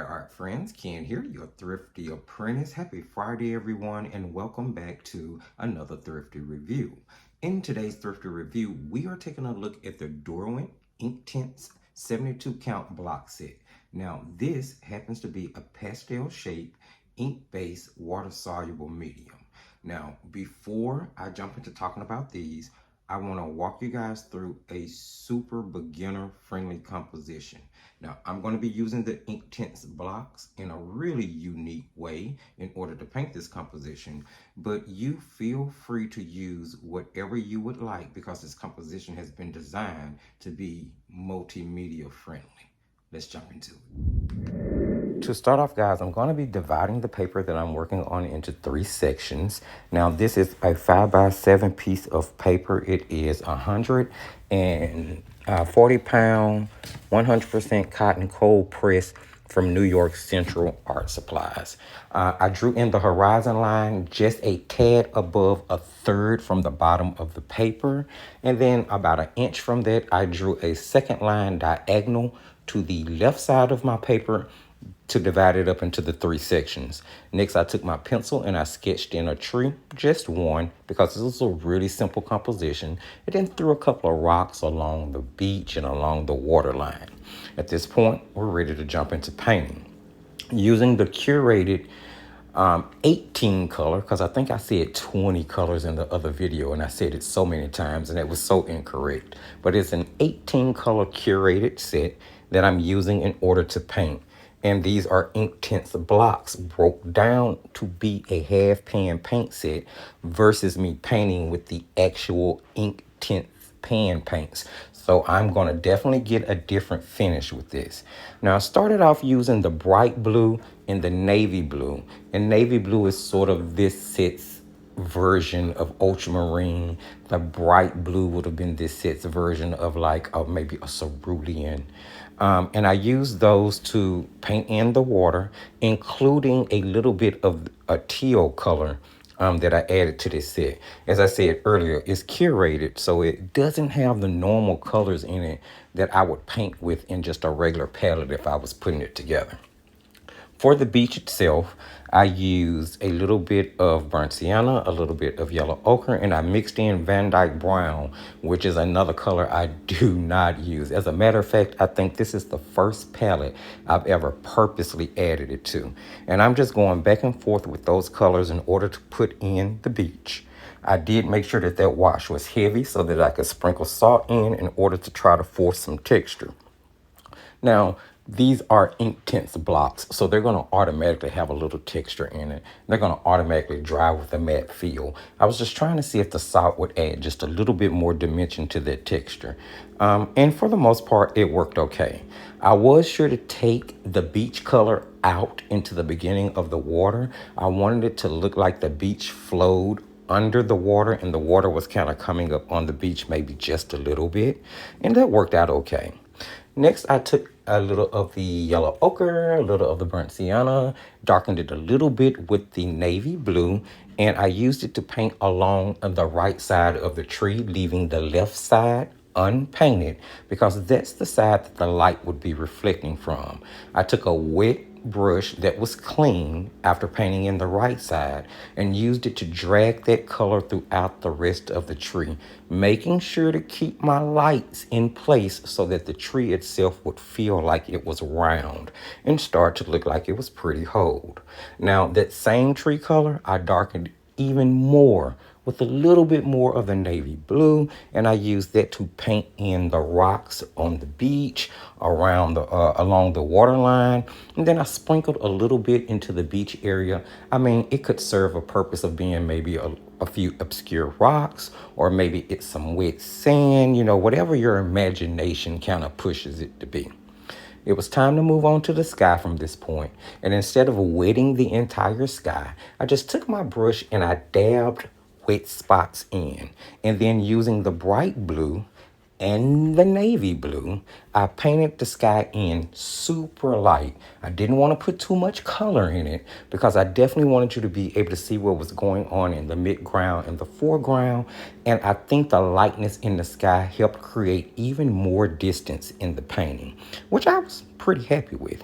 art friends, Ken here, your thrifty apprentice. Happy Friday everyone, and welcome back to another thrifty review. In today's thrifty review, we are taking a look at the Derwent Inktense 72 count block set. Now this happens to be a pastel shaped ink-based water soluble medium. Now before I jump into talking about these, I want to walk you guys through a super beginner friendly composition. Now, I'm going to be using the Inktense blocks in a really unique way in order to paint this composition, but you feel free to use whatever you would like because this composition has been designed to be multimedia friendly. Let's jump into it. To start off, guys, I'm going to be dividing the paper that I'm working on into 3 sections. Now, this is a 5x7 piece of paper. It is 140 pound, 100% cotton cold press from New York Central Art Supplies. I drew in the horizon line just a tad above 1/3 from the bottom of the paper. And then about 1 inch from that, I drew a second line diagonal to the left side of my paper to divide it up into the 3 sections. Next, I took my pencil and I sketched in a tree, just one, because this was a really simple composition, and then threw a couple of rocks along the beach and along the waterline. At this point, we're ready to jump into painting. Using the curated 18 color, because I think I said 20 colors in the other video, and I said it so many times, and it was so incorrect. But it's an 18 color curated set that I'm using in order to paint. And these are Inktense blocks broke down to be a half pan paint set versus me painting with the actual Inktense pan paints. So I'm going to definitely get a different finish with this. Now, I started off using the bright blue and the navy blue. And navy blue is sort of this set's version of ultramarine. The bright blue would have been this set's version of like maybe a cerulean. And I used those to paint in the water, including a little bit of a teal color that I added to this set. As I said earlier, it's curated, so it doesn't have the normal colors in it that I would paint with in just a regular palette if I was putting it together. For the beach itself, I used a little bit of burnt sienna, a little bit of yellow ochre, and I mixed in Van Dyke brown, which is another color I do not use. As a matter of fact, I think this is the first palette I've ever purposely added it to. And I'm just going back and forth with those colors in order to put in the beach. I did make sure that wash was heavy so that I could sprinkle salt in order to try to force some texture. Now, these are Inktense blocks, so they're going to automatically have a little texture in it. They're going to automatically dry with a matte feel. I was just trying to see if the salt would add just a little bit more dimension to that texture. And for the most part, it worked okay. I was sure to take the beach color out into the beginning of the water. I wanted it to look like the beach flowed under the water and the water was kind of coming up on the beach maybe just a little bit. And that worked out okay. Next, I took a little of the yellow ochre, a little of the burnt sienna, darkened it a little bit with the navy blue, and I used it to paint along the right side of the tree, leaving the left side unpainted because that's the side that the light would be reflecting from. I took a wet brush that was clean after painting in the right side and used it to drag that color throughout the rest of the tree, making sure to keep my lights in place so that the tree itself would feel like it was round and start to look like it was pretty whole. Now, that same tree color, I darkened even more with a little bit more of the navy blue, and I used that to paint in the rocks on the beach, around the along the waterline, and then I sprinkled a little bit into the beach area. I mean, it could serve a purpose of being maybe a few obscure rocks, or maybe it's some wet sand, whatever your imagination kind of pushes it to be. It was time to move on to the sky from this point, and instead of wetting the entire sky, I just took my brush and I dabbed wet spots in, and then using the bright blue and the navy blue, I painted the sky in super light. I didn't want to put too much color in it because I definitely wanted you to be able to see what was going on in the midground and the foreground, and I think the lightness in the sky helped create even more distance in the painting, which I was pretty happy with.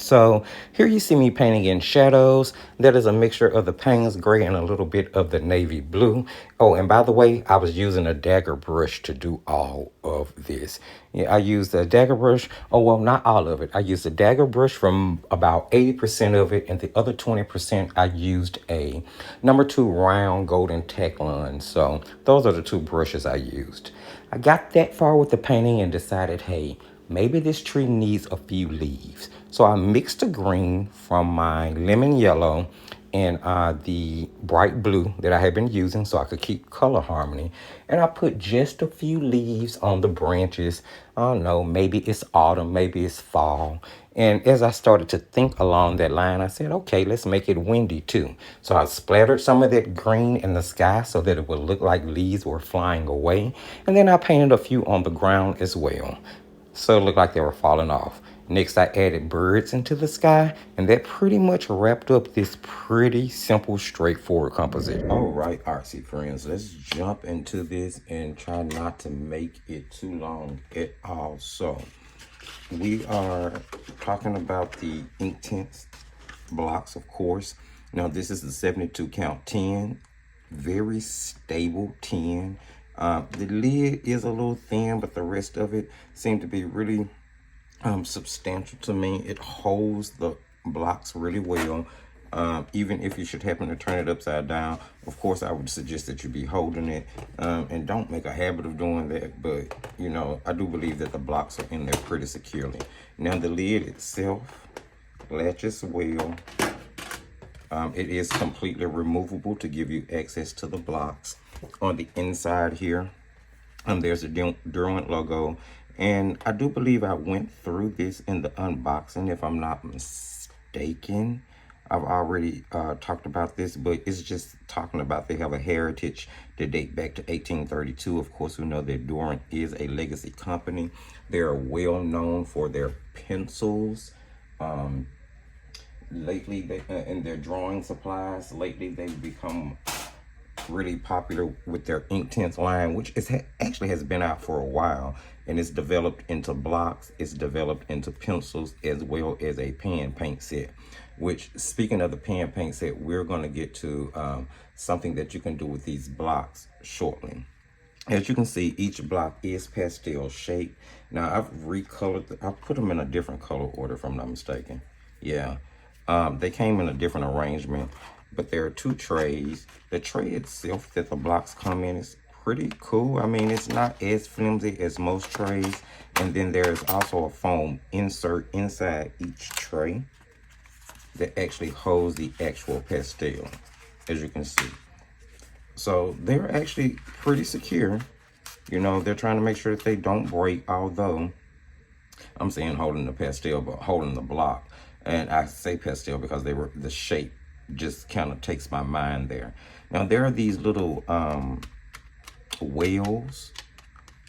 So here you see me painting in shadows. That is a mixture of the Payne's gray and a little bit of the navy blue. Oh, and by the way, I was using a dagger brush to do all of this. Yeah, I used a dagger brush. Oh, well, not all of it. I used a dagger brush from about 80% of it, and the other 20% I used a number 2 round golden Teclon. So those are the 2 brushes I used. I got that far with the painting and decided, hey, maybe this tree needs a few leaves. So I mixed the green from my lemon yellow and the bright blue that I had been using so I could keep color harmony. And I put just a few leaves on the branches. I don't know, maybe it's autumn, maybe it's fall. And as I started to think along that line, I said, okay, let's make it windy too. So I splattered some of that green in the sky so that it would look like leaves were flying away. And then I painted a few on the ground as well, so it looked like they were falling off. Next, I added birds into the sky, and that pretty much wrapped up this pretty simple, straightforward composition. All right, artsy friends, let's jump into this and try not to make it too long at all. So, we are talking about the Inktense blocks, of course. Now, this is the 72 count 10, very stable 10. The lid is a little thin, but the rest of it seemed to be really substantial to me. It holds the blocks really well. Even if you should happen to turn it upside down, of course I would suggest that you be holding it, and don't make a habit of doing that, but you know, I do believe that the blocks are in there pretty securely. Now the lid itself latches well. It is completely removable to give you access to the blocks. On the inside here, there's a Derwent logo, and I do believe I went through this in the unboxing, if I'm not mistaken. I've already talked about this, but it's just talking about they have a heritage that date back to 1832. Of course, we know that Derwent is a legacy company. They're well known for their pencils. Lately, in their drawing supplies, lately they've become really popular with their Inktense line, which actually has been out for a while, and it's developed into blocks, it's developed into pencils, as well as a pen paint set. Which, speaking of the pen paint set, we're going to get to something that you can do with these blocks shortly. As you can see, each block is pastel shaped. Now I've recolored, I put them in a different color order if I'm not mistaken. Yeah, they came in a different arrangement, but there are 2 trays. The tray itself that the blocks come in is pretty cool. I mean, it's not as flimsy as most trays. And then there's also a foam insert inside each tray that actually holds the actual pastel, as you can see. So they're actually pretty secure. You know, they're trying to make sure that they don't break, although I'm saying holding the pastel, but holding the block. And I say pastel because the shape just kind of takes my mind there. Now there are these little whales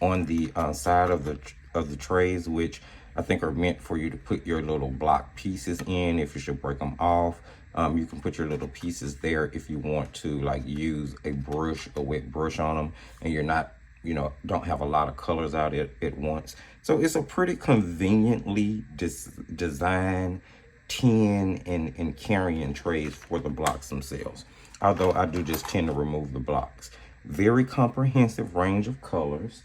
on the side of the trays, which I think are meant for you to put your little block pieces in if you should break them off. You can put your little pieces there if you want to, like, use a brush, a wet brush on them, and you're not, you know, don't have a lot of colors out at once. So it's a pretty conveniently designed tin and carrying trays for the blocks themselves, although I do just tend to remove the blocks. Very comprehensive range of colors,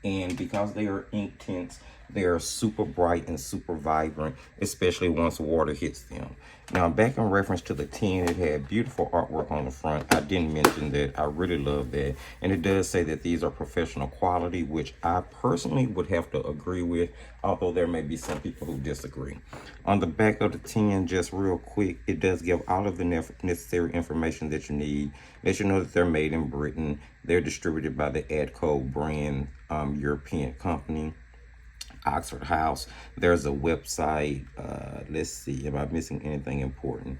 and because they are Inktense, they are super bright and super vibrant, especially once water hits them. Now, back in reference to the tin, it had beautiful artwork on the front. I didn't mention that. I really love that. And it does say that these are professional quality, which I personally would have to agree with, although there may be some people who disagree. On the back of the tin, just real quick, it does give all of the necessary information that you need. Let you know that they're made in Britain. They're distributed by the Adco brand, European company. Oxford House. There's a website. Let's see, am I missing anything important?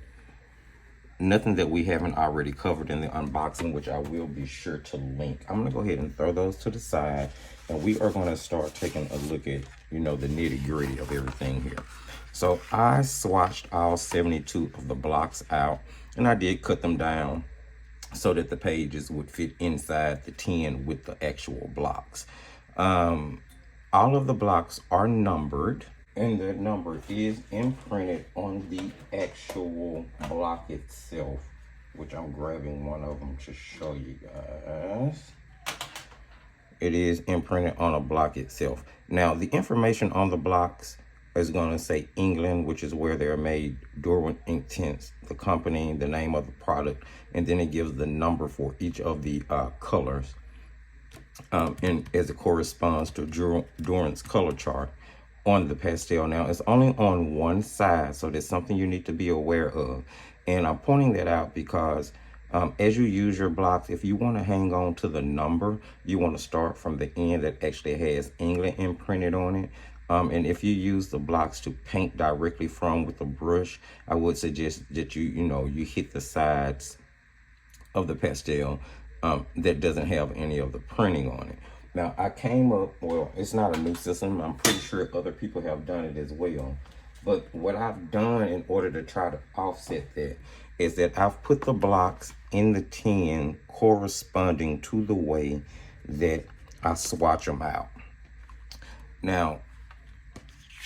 Nothing that we haven't already covered in the unboxing, which I will be sure to link. I'm gonna go ahead and throw those to the side, and we are gonna start taking a look at, you know, the nitty gritty of everything here. So I swatched all 72 of the blocks out, and I did cut them down so that the pages would fit inside the tin with the actual blocks. All of the blocks are numbered, And that number is imprinted on the actual block itself, which I'm grabbing one of them to show you guys. It is imprinted on a block itself. Now, the information on the blocks is going to say England, which is where they're made, Derwent Inktense, the company, the name of the product, and then it gives the number for each of the colors, and as it corresponds to Derwent's color chart on the pastel. Now, it's only on one side, so there's something you need to be aware of. And I'm pointing that out because as you use your blocks, if you want to hang on to the number, you want to start from the end that actually has England imprinted on it. And if you use the blocks to paint directly from with a brush, I would suggest that you hit the sides of the pastel that doesn't have any of the printing on it. Now, I came up, well, it's not a new system. I'm pretty sure other people have done it as well. But what I've done in order to try to offset that is that I've put the blocks in the tin corresponding to the way that I swatch them out. Now,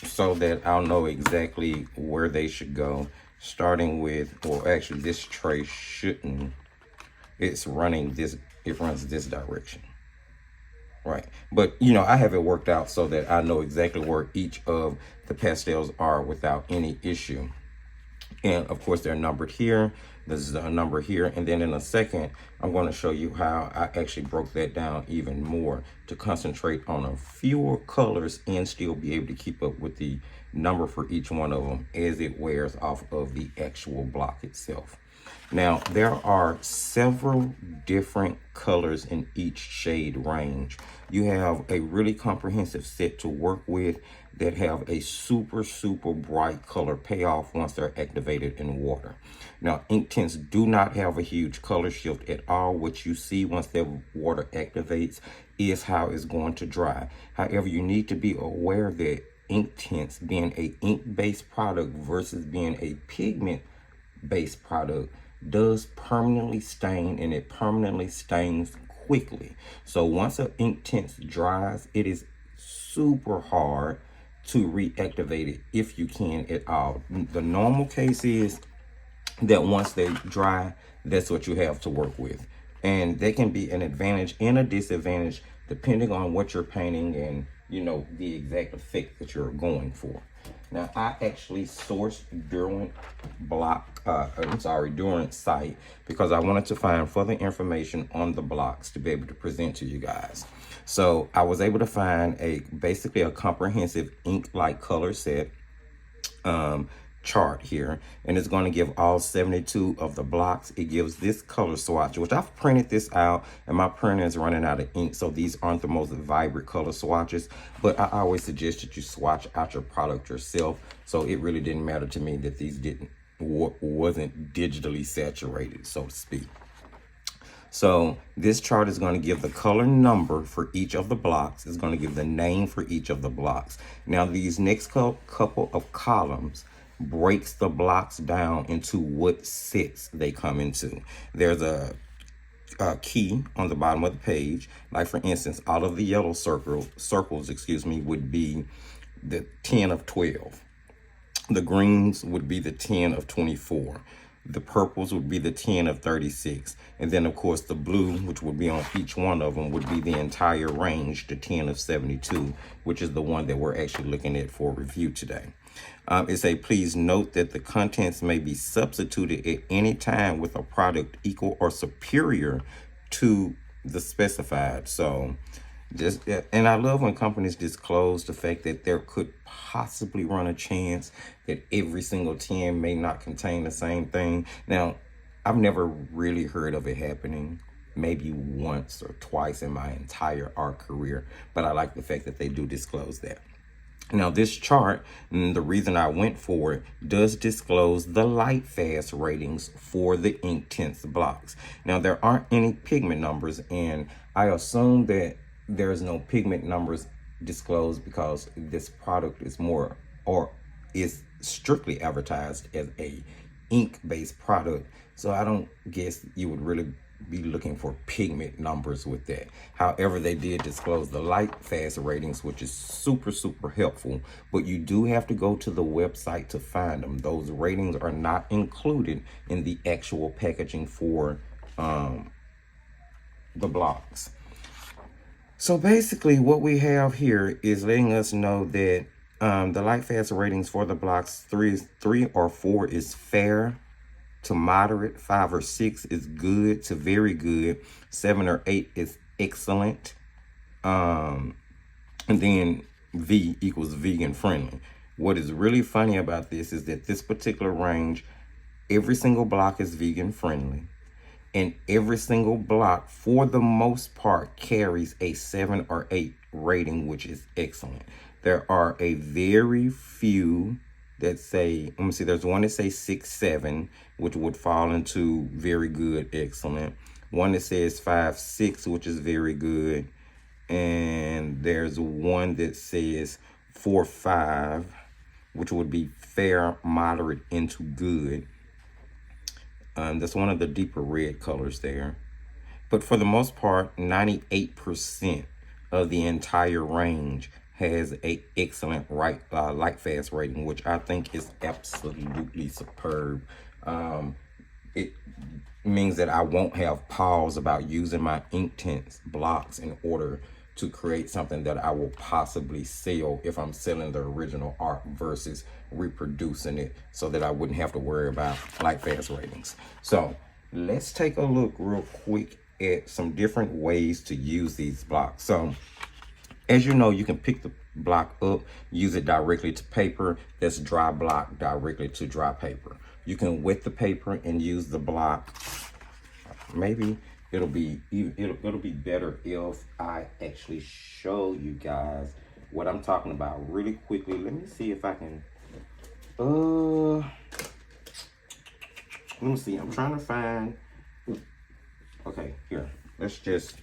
so that I'll know exactly where they should go, starting with, well, actually this tray shouldn't, it's running this, it runs this direction. Right, but I have it worked out so that I know exactly where each of the pastels are without any issue. And of course they're numbered here. This is a number here, and then in a second I'm going to show you how I actually broke that down even more to concentrate on a fewer colors and still be able to keep up with the number for each one of them as it wears off of the actual block itself. Now, there are several different colors in each shade range. You have a really comprehensive set to work with that have a super bright color payoff once they're activated in water. Now, Inktense do not have a huge color shift at all. What you see once the water activates is how it's going to dry. However, you need to be aware that Inktense, being a ink-based product versus being a pigment-based product, does permanently stain, and it permanently stains quickly. So once an Inktense dries, it is super hard to reactivate it if you can at all. The normal case is that once they dry, that's what you have to work with, and they can be an advantage and a disadvantage depending on what you're painting and the exact effect that you're going for. Now, I actually sourced Derwent Derwent site because I wanted to find further information on the blocks to be able to present to you guys. So I was able to find basically a comprehensive ink-like color set chart here, and it's going to give all 72 of the blocks. It gives this color swatch, which I've printed this out, and my printer is running out of ink, so these aren't the most vibrant color swatches, but I always suggest that you swatch out your product yourself. So it really didn't matter to me that these wasn't digitally saturated, so to speak. So this chart is going to give the color number for each of the blocks. It's going to give the name for each of the blocks. Now, these next couple of columns breaks the blocks down into what sets they come into. There's a key on the bottom of the page. Like, for instance, all of the yellow circles, would be the 10 of 12. The greens would be the 10 of 24. The purples would be the 10 of 36. And then, of course, the blue, which would be on each one of them, would be the entire range, the 10 of 72, which is the one that we're actually looking at for review today. It says, please note that the contents may be substituted at any time with a product equal or superior to the specified. So and I love when companies disclose the fact that there could possibly run a chance that every single 10 may not contain the same thing. Now, I've never really heard of it happening, maybe once or twice in my entire art career, but I like the fact that they do disclose that. Now, this chart, and the reason I went for it, does disclose the light fast ratings for the Inktense blocks. Now, there aren't any pigment numbers, and I assume that there's no pigment numbers disclosed because this product is more, or is strictly advertised as a ink-based product. So I don't guess you would really be looking for pigment numbers with that. However, they did disclose the light fast ratings, which is super, super helpful, but you do have to go to the website to find them. Those ratings are not included in the actual packaging for the blocks. So basically what we have here is letting us know that the light fast ratings for the blocks, 3 or 4 is fair to moderate, 5 or 6 is good to very good, 7 or 8 is excellent, and then V equals vegan friendly. What is really funny about this is that this particular range, every single block is vegan friendly, and every single block for the most part carries a 7 or 8 rating, which is excellent. There are a very few that say, let me see, there's one that says 6, 7, which would fall into very good, excellent. One that says 5, 6, which is very good. And there's one that says 4, 5, which would be fair, moderate, into good. That's one of the deeper red colors there. But for the most part, 98% of the entire range has a excellent light fast rating, which I think is absolutely superb. It means that I won't have pause about using my Inktense blocks in order to create something that I will possibly sell if I'm selling the original art versus reproducing it, so that I wouldn't have to worry about light fast ratings. So let's take a look real quick at some different ways to use these blocks. So as you know, you can pick the block up, use it directly to paper. That's dry block directly to dry paper. You can wet the paper and use the block. Maybe it'll be better if I actually show you guys what I'm talking about really quickly. Let me see if I can let me see. I'm trying to find. Okay, here. Let's just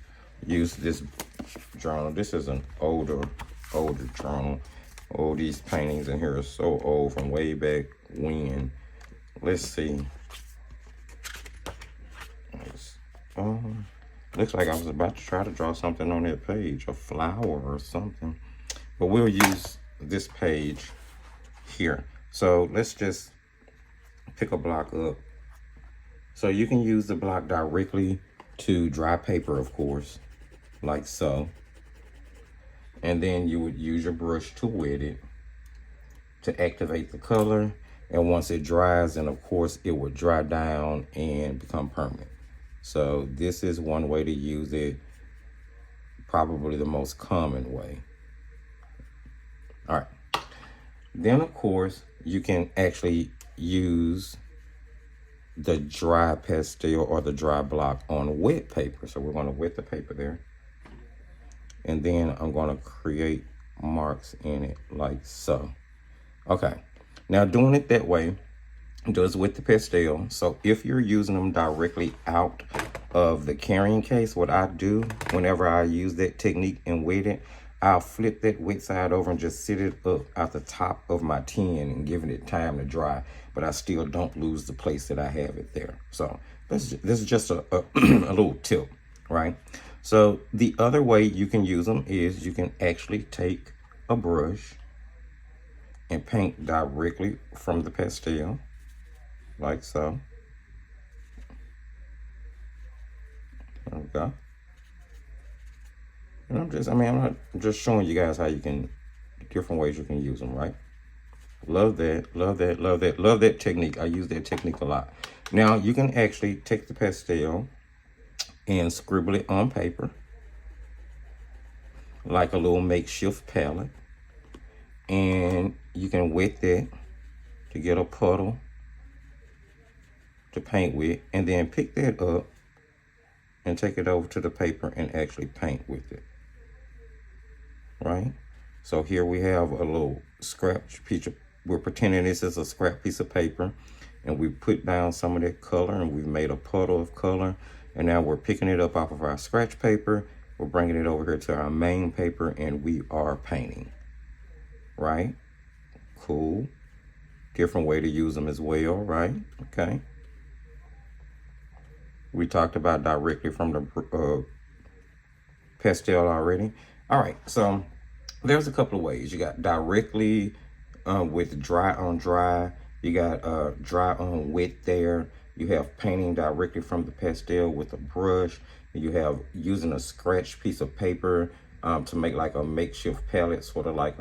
use this journal. This is an older journal. Oh, these paintings in here are so old, from way back when. Let's see. Looks like I was about to try to draw something on that page, a flower or something. But we'll use this page here. So let's just pick a block up. So you can use the block directly to dry paper, of course, like so. And then you would use your brush to wet it to activate the color. And once it dries, then of course it would dry down and become permanent. So this is one way to use it, probably the most common way. All right. Then of course you can actually use the dry pastel or the dry block on wet paper. So we're going to wet the paper there. And then I'm going to create marks in it like so. Okay. Now doing it that way does with the pastel. So if you're using them directly out of the carrying case, what I do whenever I use that technique and wet it, I'll flip that wet side over and just sit it up at the top of my tin and giving it time to dry, but I still don't lose the place that I have it there. So this is just a little tip, right? So the other way you can use them is you can actually take a brush and paint directly from the pastel, like so. There we go. And I'm just showing you guys how you can, different ways you can use them, right? Love that, love that, love that, love that technique. I use that technique a lot. Now you can actually take the pastel and scribble it on paper, like a little makeshift palette. And you can wet that to get a puddle to paint with, and then pick that up and take it over to the paper and actually paint with it, right? So here we have a little scrap piece of, we're pretending this is a scrap piece of paper, and we put down some of that color and we've made a puddle of color, and now we're picking it up off of our scratch paper, we're bringing it over here to our main paper, and we are painting, right? Cool. Different way to use them as well, right? Okay. We talked about directly from the pastel already. All right, so there's a couple of ways. You got directly with dry on dry. You got dry on wet there. You have painting directly from the pastel with a brush. You have using a scratch piece of paper to make like a makeshift palette, sort of like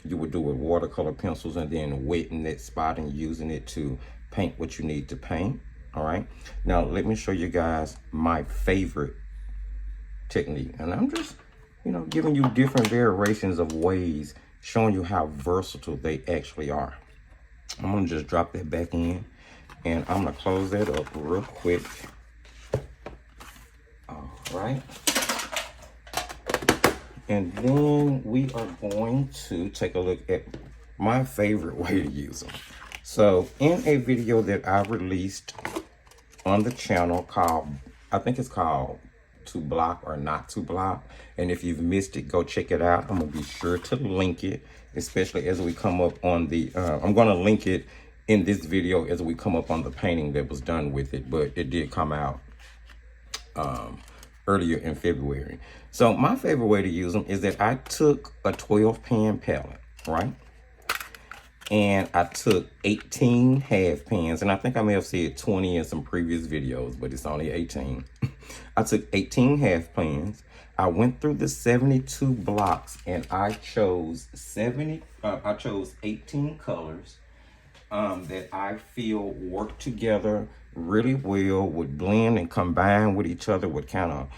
you would do with watercolor pencils, and then wetting that spot and using it to paint what you need to paint. All right, now let me show you guys my favorite technique, and I'm just, you know, giving you different variations of ways, showing you how versatile they actually are. I'm gonna just drop that back in, and I'm gonna close that up real quick. All right, and then we are going to take a look at my favorite way to use them. So in a video that I released on the channel called, I think it's called To Block or Not to Block, and if you've missed it, go check it out. I'm gonna be sure to link it, especially as we come up on the I'm gonna link it in this video as we come up on the painting that was done with it, but it did come out earlier in February. So my favorite way to use them is that I took a 12 pan palette, right? And I took 18 half pans, and I think I may have said 20 in some previous videos, but it's only 18. I took 18 half pans. I went through the 72 blocks, and I chose 18 colors that I feel work together really well, would blend and combine with each other, would kind of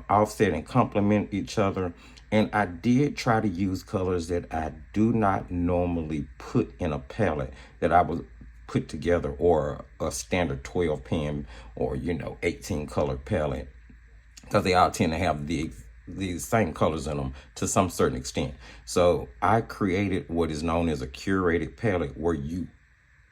offset and complement each other. And I did try to use colors that I do not normally put in a palette that I would put together, or a standard 12 pan or, you know, 18 color palette, because they all tend to have the same colors in them to some certain extent. So I created what is known as a curated palette, where you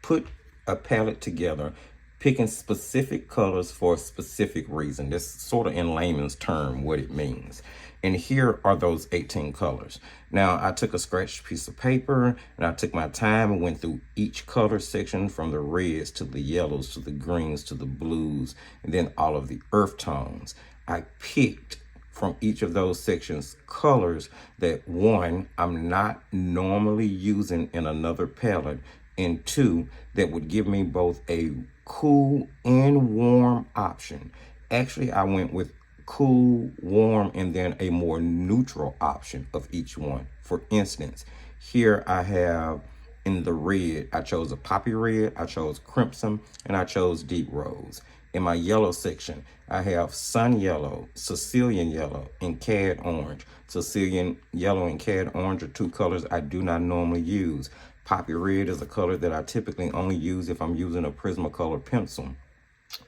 put a palette together picking specific colors for a specific reason. That's sort of in layman's term what it means. And here are those 18 colors. Now, I took a scratched piece of paper, and I took my time and went through each color section, from the reds to the yellows to the greens to the blues, and then all of the earth tones. I picked from each of those sections colors that, one, I'm not normally using in another palette, and two, that would give me both a cool and warm option. Actually, I went with cool, warm, and then a more neutral option of each one. For instance, here I have in the red, I chose a poppy red, I chose crimson, and I chose deep rose. In my yellow section, I have sun yellow, Sicilian yellow, and cad orange. Sicilian yellow and cad orange are two colors I do not normally use. Poppy red is a color that I typically only use if I'm using a Prismacolor pencil.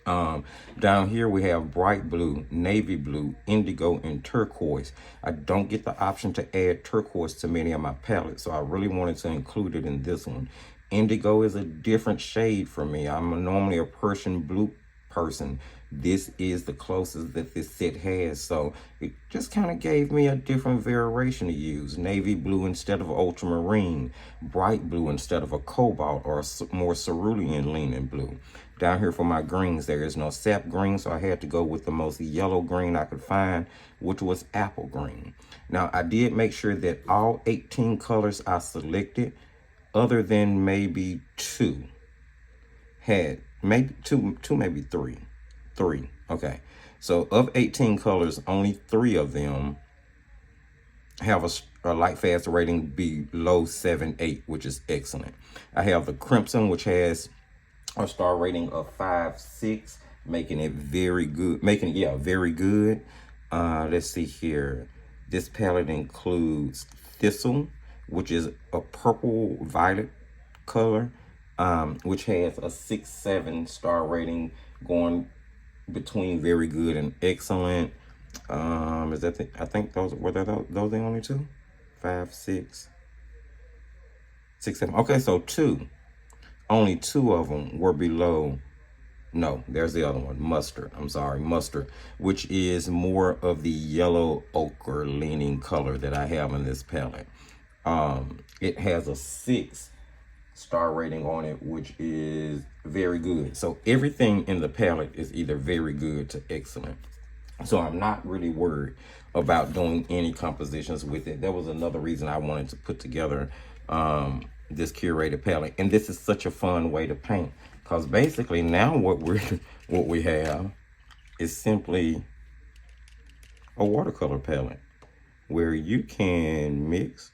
Down here we have bright blue, navy blue, indigo, and turquoise. I don't get the option to add turquoise to many of my palettes, so I really wanted to include it in this one. Indigo is a different shade for me. I'm normally a Persian blue person. This is the closest that this set has, so it just kind of gave me a different variation to use. Navy blue instead of ultramarine, bright blue instead of a cobalt or a more cerulean leaning blue. Down here for my greens, there is no sap green, so I had to go with the most yellow green I could find, which was apple green. Now, I did make sure that all 18 colors I selected, other than maybe two, had maybe two, maybe three. Okay. So of 18 colors, only 3 of them have a light fast rating below 7.8, which is excellent. I have the crimson, which has a star rating of 5.6, making it very good. Very good. Let's see here. This palette includes Thistle, which is a purple violet color, which has a 6.7 star rating, going between very good and excellent. Is that I think those were those the only two? 5, 6, 6, 7. Okay, so only 2 of them were below. No, there's the other one, mustard. I'm sorry, mustard, which is more of the yellow ochre leaning color that I have in this palette. It has a 6 star rating on it, which is very good. So everything in the palette is either very good to excellent. So I'm not really worried about doing any compositions with it. That was another reason I wanted to put together this curated palette. And this is such a fun way to paint, because basically now what we have is simply a watercolor palette where you can mix.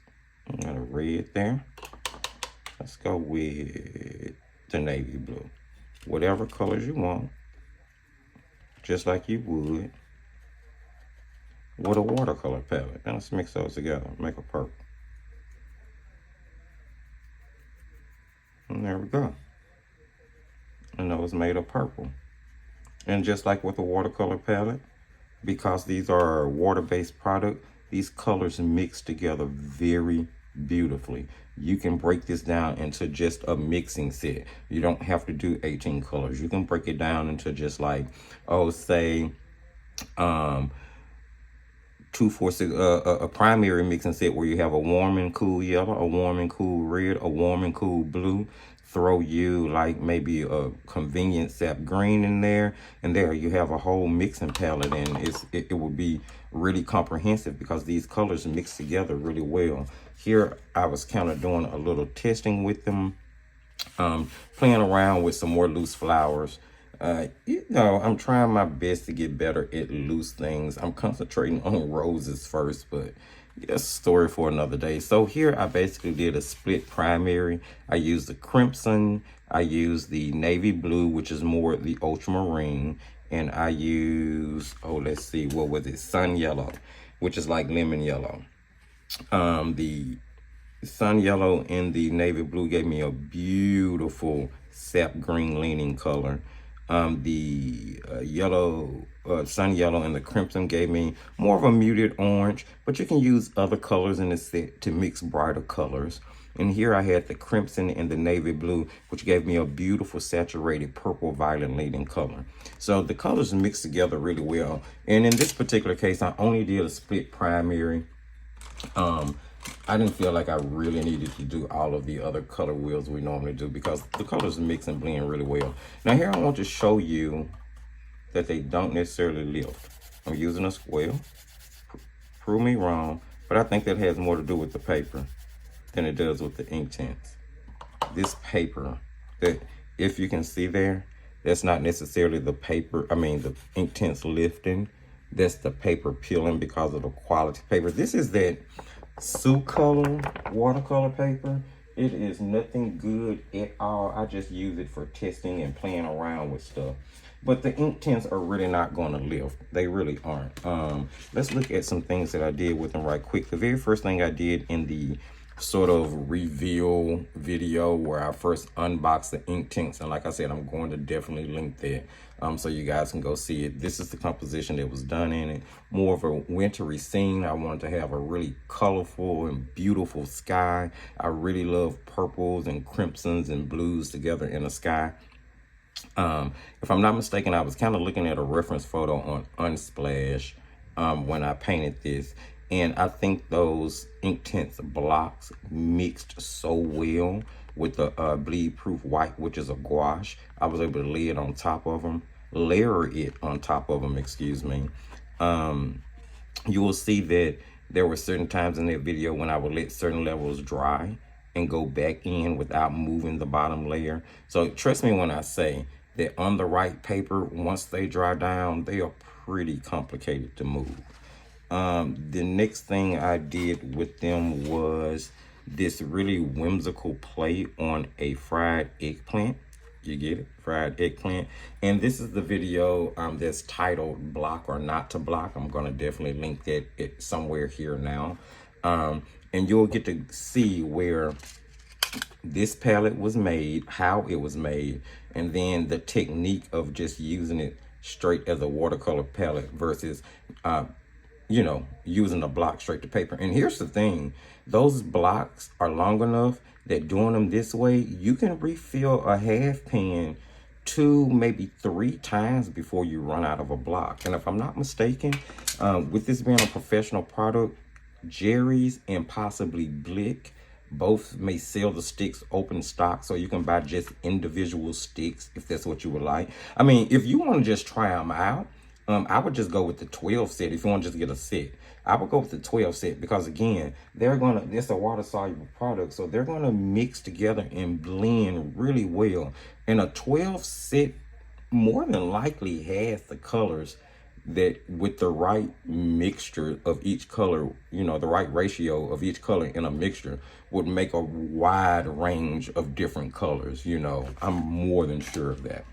I got a red there. Let's go with the navy blue. Whatever colors you want, just like you would with a watercolor palette. Now let's mix those together, make a purple. And there we go. And those made of purple. And just like with the watercolor palette, because these are a water-based product, these colors mix together very beautifully. You can break this down into just a mixing set. You don't have to do 18 colors. You can break it down into just like, oh, say, 2, 4, 6, a primary mixing set where you have a warm and cool yellow, a warm and cool red, a warm and cool blue. Throw you like maybe a convenient sap green in there, and there you have a whole mixing palette, and it will be really comprehensive because these colors mix together really well. Here I was kind of doing a little testing with them, playing around with some more loose flowers. You know, I'm trying my best to get better at loose things. I'm concentrating on roses first, but that's a story for another day. So here I basically did a split primary. I used the crimson, I used the navy blue, which is more the ultramarine, and I used, oh, let's see, what was it? Sun yellow, which is like lemon yellow. The sun yellow and the navy blue gave me a beautiful sap green leaning color. The sun yellow and the crimson gave me more of a muted orange, but you can use other colors in the set to mix brighter colors. And here I had the crimson and the navy blue, which gave me a beautiful saturated purple violet leaning color. So the colors mix together really well. And in this particular case, I only did a split primary. I didn't feel like I really needed to do all of the other color wheels we normally do because the colors mix and blend really well. Now here I want to show you that they don't necessarily lift. I'm using a square. Prove me wrong, but I think that has more to do with the paper than it does with the Inktense. This paper, that if you can see there, that's not necessarily the paper, the Inktense lifting. That's the paper peeling because of the quality paper. This is that Color watercolor paper. It is nothing good at all. I just use it for testing and playing around with stuff. But the Inktense are really not going to lift. They really aren't. Let's look at some things that I did with them right quick. The very first thing I did in the sort of reveal video where I first unboxed the Inktense, and like I said, I'm going to definitely link that so you guys can go see it. This is the composition that was done in it. More of a wintry scene. I wanted to have a really colorful and beautiful sky. I really love purples and crimsons and blues together in the sky. If I'm not mistaken, I was kind of looking at a reference photo on Unsplash when I painted this. And I think those Inktense blocks mixed so well with the bleed-proof white, which is a gouache. I was able to lay it on top of them, layer it on top of them, excuse me. You will see that there were certain times in that video when I would let certain levels dry and go back in without moving the bottom layer. So trust me when I say that on the right paper, once they dry down, they are pretty complicated to move. The next thing I did with them was this really whimsical play on a fried eggplant. You get it? Fried eggplant. And this is the video that's titled Block or Not to Block. I'm going to definitely link that somewhere here now. And you'll get to see where this palette was made, how it was made, and then the technique of just using it straight as a watercolor palette versus you know, using a block straight to paper. And here's the thing, those blocks are long enough that doing them this way, you can refill a half pan 2, maybe 3 times before you run out of a block. And if I'm not mistaken, with this being a professional product, Jerry's and possibly Blick Both may sell the sticks open stock, so you can buy just individual sticks if that's what you would like. I mean, if you want to just try them out, I would just go with the 12 set. If you want to just get a set, I would go with the 12 set, because again, it's a water soluble product, so they're gonna mix together and blend really well. And a 12 set more than likely has the colors that, with the right mixture of each color, you know, the right ratio of each color in a mixture, would make a wide range of different colors. You know, I'm more than sure of that.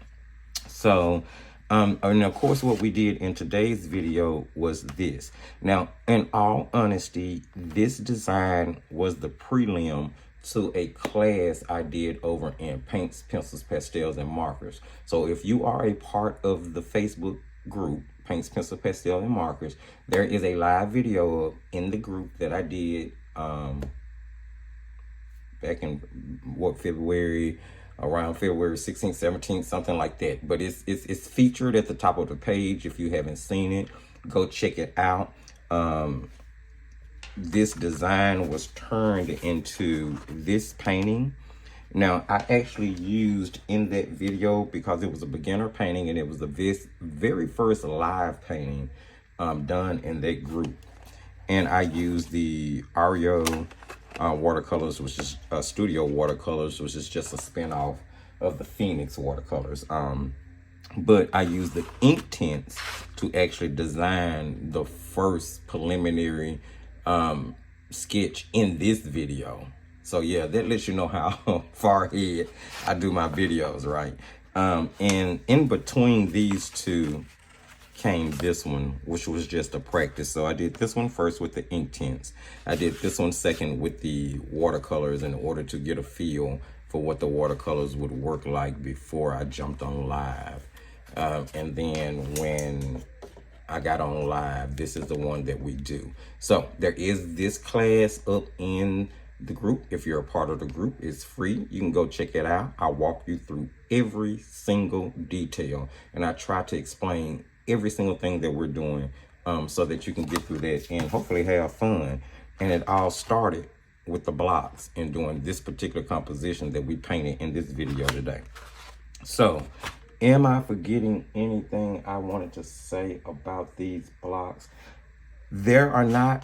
So, and of course, what we did in today's video was this. Now, in all honesty, this design was the prelim to a class I did over in Paints, Pencils, Pastels, and Markers. So if you are a part of the Facebook group, Paints, Pencils, Pastels, and Markers, there is a live video in the group that I did back in February, around February 16th, 17th, something like that. But it's featured at the top of the page. If you haven't seen it, go check it out. This design was turned into this painting. Now, I actually used in that video, because it was a beginner painting and it was the very first live painting done in that group. And I used the Ario watercolors, which is Studio Watercolors, which is just a spin-off of the Phoenix watercolors. But I used the Inktense to actually design the first preliminary sketch in this video. So yeah, that lets you know how far ahead I do my videos, right? And in between these two came this one, which was just a practice. So I did this one first with the Inktense. I did this one second with the watercolors in order to get a feel for what the watercolors would work like before I jumped on live. And then when I got on live, this is the one that we do. So there is this class up in the group. If you're a part of the group, it's free. You can go check it out. I'll walk you through every single detail, and I try to explain every single thing that we're doing so that you can get through that and hopefully have fun. And it all started with the blocks and doing this particular composition that we painted in this video today. So, am I forgetting anything I wanted to say about these blocks? They're not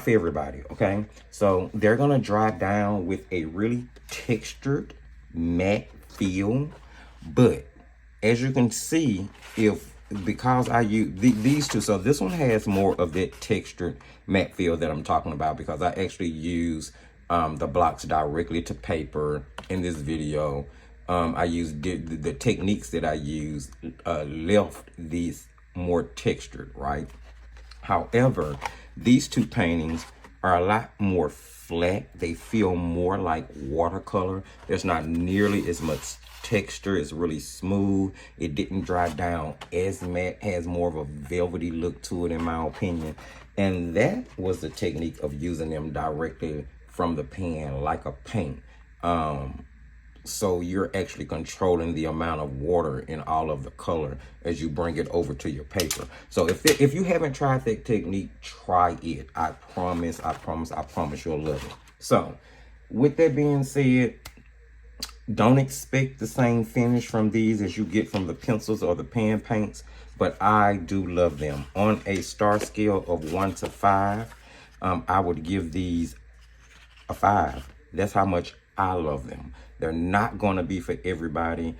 for everybody, okay? So they're gonna dry down with a really textured matte feel, but as you can see, because I use these two, so this one has more of that textured matte feel that I'm talking about, because I actually use the blocks directly to paper in this video. I use the techniques that I use left these more textured, right? However, these two paintings are a lot more flat. They feel more like watercolor. There's not nearly as much texture. It's really smooth. It didn't dry down as matte, has more of a velvety look to it in my opinion. And that was the technique of using them directly from the pen like a paint. So you're actually controlling the amount of water in all of the color as you bring it over to your paper. So if you haven't tried that technique, try it. I promise you'll love it. So with that being said, don't expect the same finish from these as you get from the pencils or the pan paints, but I do love them. On a star scale of 1 to 5, I would give these a 5. That's how much I love them. They're not going to be for everybody.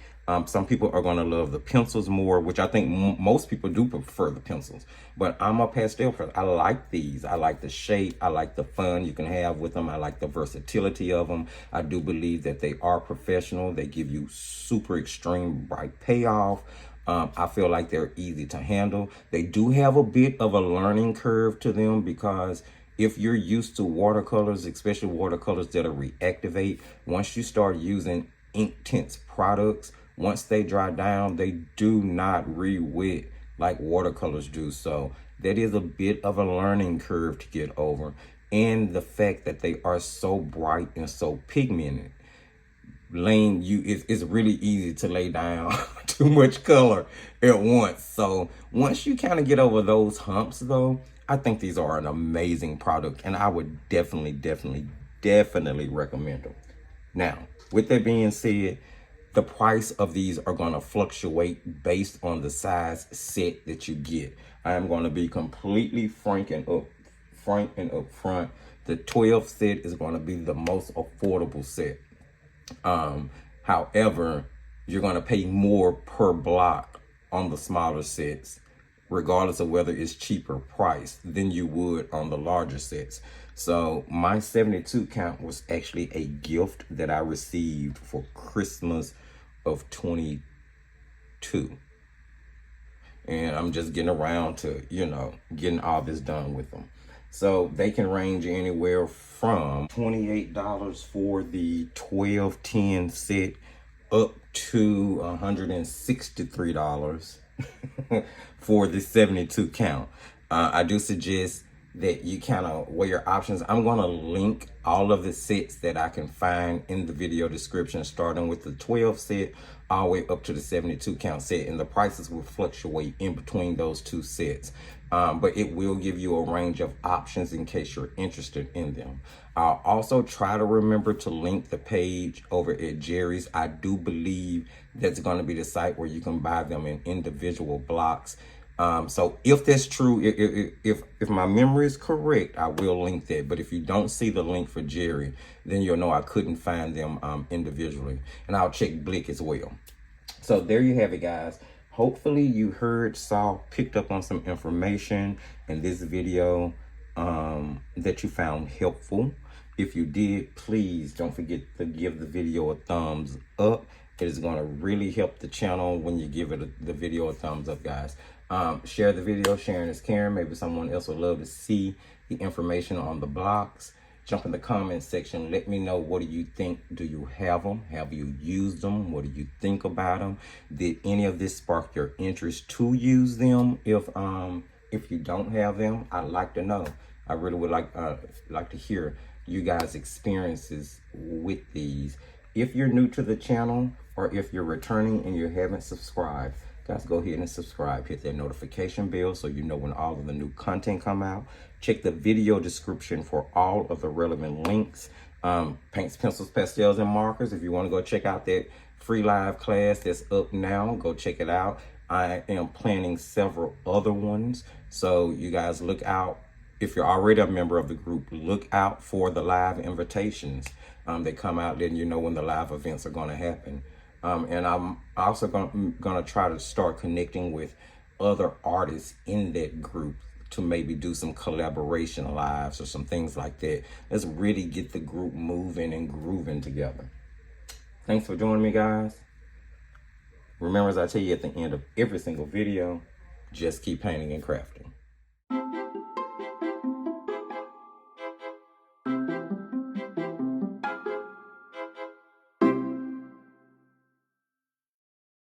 Some people are going to love the pencils more, which I think most people do prefer the pencils. But I'm a pastel person. I like these. I like the shape. I like the fun you can have with them. I like the versatility of them. I do believe that they are professional. They give you super extreme bright payoff. I feel like they're easy to handle. They do have a bit of a learning curve to them, because if you're used to watercolors, especially watercolors that'll reactivate, once you start using Inktense products, once they dry down, they do not re-wet like watercolors do. So that is a bit of a learning curve to get over. And the fact that they are so bright and so pigmented, it's really easy to lay down too much color at once. So once you kind of get over those humps though, I think these are an amazing product, and I would definitely definitely recommend them. Now, with that being said, the price of these are going to fluctuate based on the size set that you get. I am going to be completely frank and upfront. The 12 set is going to be the most affordable set. However, you're going to pay more per block on the smaller sets, regardless of whether it's cheaper priced than you would on the larger sets. So my 72 count was actually a gift that I received for Christmas of 22. And I'm just getting around to, you know, getting all this done with them. So they can range anywhere from $28 for the 1210 set up to $163 for the 72 count. I do suggest that you kind of weigh your options. I'm going to link all of the sets that I can find in the video description, starting with the 12 set all the way up to the 72 count set, and the prices will fluctuate in between those two sets. But it will give you a range of options in case you're interested in them. I'll also try to remember to link the page over at Jerry's. I do believe that's going to be the site where you can buy them in individual blocks. So if that's true, if my memory is correct, I will link that. But if you don't see the link for Jerry, then you'll know I couldn't find them individually. And I'll check Blick as well. So there you have it, guys. Hopefully you heard, saw, picked up on some information in this video that you found helpful. If you did, please don't forget to give the video a thumbs up. It is going to really help the channel when you give it the video a thumbs up, guys. Share the video. Sharing is caring. Maybe someone else would love to see the information on the blocks. Jump in the comment section. Let me know, what do you think? Do you have them? Have you used them? What do you think about them? Did any of this spark your interest to use them? If you don't have them, I'd like to know. I really would like to hear you guys' experiences with these. If you're new to the channel, or if you're returning and you haven't subscribed, guys, go ahead and subscribe. Hit that notification bell so you know when all of the new content come out. Check the video description for all of the relevant links. Paints, pencils, pastels, and markers. If you want to go check out that free live class that's up now, go check it out. I am planning several other ones, so you guys look out. If you're already a member of the group, look out for the live invitations. They come out, then you know when the live events are going to happen. And I'm also going to try to start connecting with other artists in that group to maybe do some collaboration lives or some things like that. Let's really get the group moving and grooving together. Thanks for joining me, guys. Remember, as I tell you at the end of every single video, just keep painting and crafting.